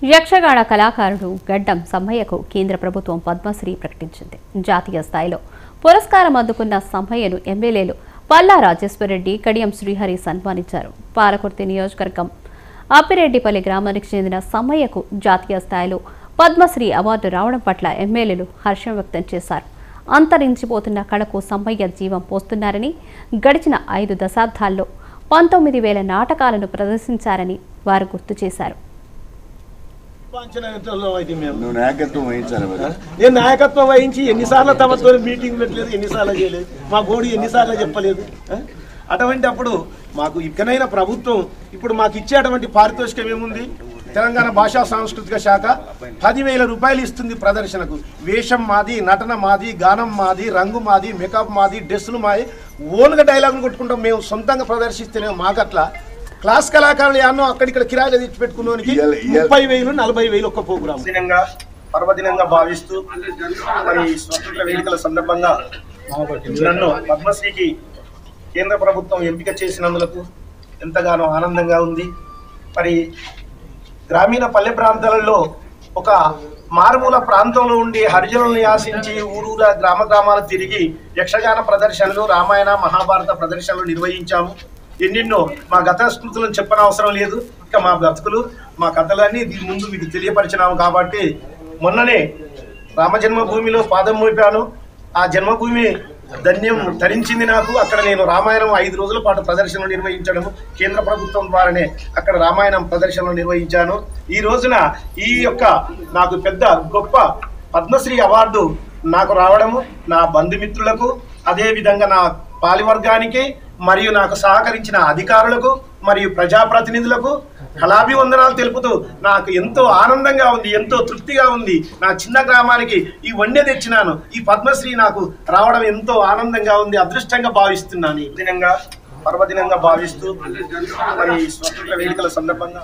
యక్షగాన కళాకారుడు గడ్డం సమ్మయ్యకు కేంద్ర ప్రభుత్వం పద్మశ్రీ ప్రకటించింది. జాతీయ స్థాయిలో పురస్కారం అందుకున్న సమ్మయ్యను ఎమ్మెల్యేలు పల్లా రాజేశ్వరరెడ్డి, కడియం శ్రీహరి సన్మానించారు. పాలకుర్తి నియోజకవర్గం అప్పిరెడ్డిపల్లి గ్రామానికి చెందిన సమ్మయ్యకు జాతీయ స్థాయిలో పద్మశ్రీ అవార్డు రావడం పట్ల ఎమ్మెల్యేలు హర్షం వ్యక్తం చేశారు. అంతరించిపోతున్న కళకు సమ్మయ్య జీవం పోస్తున్నారని, గడిచిన 5 దశాబ్దాల్లో 19,000 నాటకాలను ప్రదర్శించారని వారు గుర్తు చేశారు. నేను నాయకత్వం వహించి ఎన్నిసార్లు తమతో మీటింగ్ పెట్టలేదు, ఎన్నిసార్లు చేయలేదు, మా గోడి ఎన్నిసార్లు చెప్పలేదు. అటువంటి అప్పుడు మాకు ఇకనైనా ప్రభుత్వం ఇప్పుడు మాకు ఇచ్చేటువంటి పారితోషికం ఏముంది? తెలంగాణ భాషా సాంస్కృతిక శాఖ 10,000 రూపాయలు ఇస్తుంది ప్రదర్శనకు. వేషం మాది, నటన మాది, గానం మాది, రంగు మాది, మేకప్ మాది, డ్రెస్సులు మాది, ఓన్గా డైలాగులు కొట్టుకుంటాం. మేము సొంతంగా ప్రదర్శిస్తేనే మాకట్లా క్లాస్ కళాకారులు యాన్నో అక్కడిక్కడ కిరాయిలు తెచ్చి పెట్టుకున్నోనికి 30,000, 40,000 ఒక్క ప్రోగ్రామ్ పర్వదినంగా భావిస్తూ మరి స్వతంత్ర వేదికల సందర్భంగా నన్ను పద్మశ్రీకి కేంద్ర ప్రభుత్వం ఎంపిక చేసినందుకు ఎంతగానో ఆనందంగా ఉంది. మరి గ్రామీణ పల్లె ప్రాంతాలలో ఒక మారుమూల ప్రాంతంలో ఉండి హరిజనులను యాసించి ఊరూరా గ్రామాలు తిరిగి యక్షగాన ప్రదర్శనలు, రామాయణ మహాభారత ప్రదర్శనలు నిర్వహించాము. ఎన్నెన్నో మా గత స్మృతులను చెప్పనవసరం లేదు. ఇక మా బ్రతుకులు, మా కథలన్నీ దీని ముందు మీకు తెలియపరిచినాము. కాబట్టి మొన్ననే రామజన్మభూమిలో పాదం మోపాను. ఆ జన్మభూమి ధన్యం ధరించింది నాకు. అక్కడ నేను రామాయణం 5 రోజుల పాటు ప్రదర్శనలు నిర్వహించడము, కేంద్ర ప్రభుత్వం ద్వారానే అక్కడ రామాయణం ప్రదర్శనలు నిర్వహించాను. ఈ రోజున ఈ యొక్క నాకు పెద్ద గొప్ప పద్మశ్రీ అవార్డు నాకు రావడము నా బంధుమిత్రులకు, అదేవిధంగా నా పాలివర్గానికి, మరియు నాకు సహకరించిన అధికారులకు మరియు ప్రజాప్రతినిధులకు కళాభివందనాలు తెలుపుతూ నాకు ఎంతో ఆనందంగా ఉంది, ఎంతో తృప్తిగా ఉంది. నా చిన్న గ్రామానికి ఈ వన్య తెచ్చినాను. ఈ పద్మశ్రీ నాకు రావడం ఎంతో ఆనందంగా ఉంది, అదృష్టంగా భావిస్తున్నాను. ఈ దినంగా పర్వదినంగా భావిస్తూ మరి స్వతంత్ర వేదికల సందర్భంగా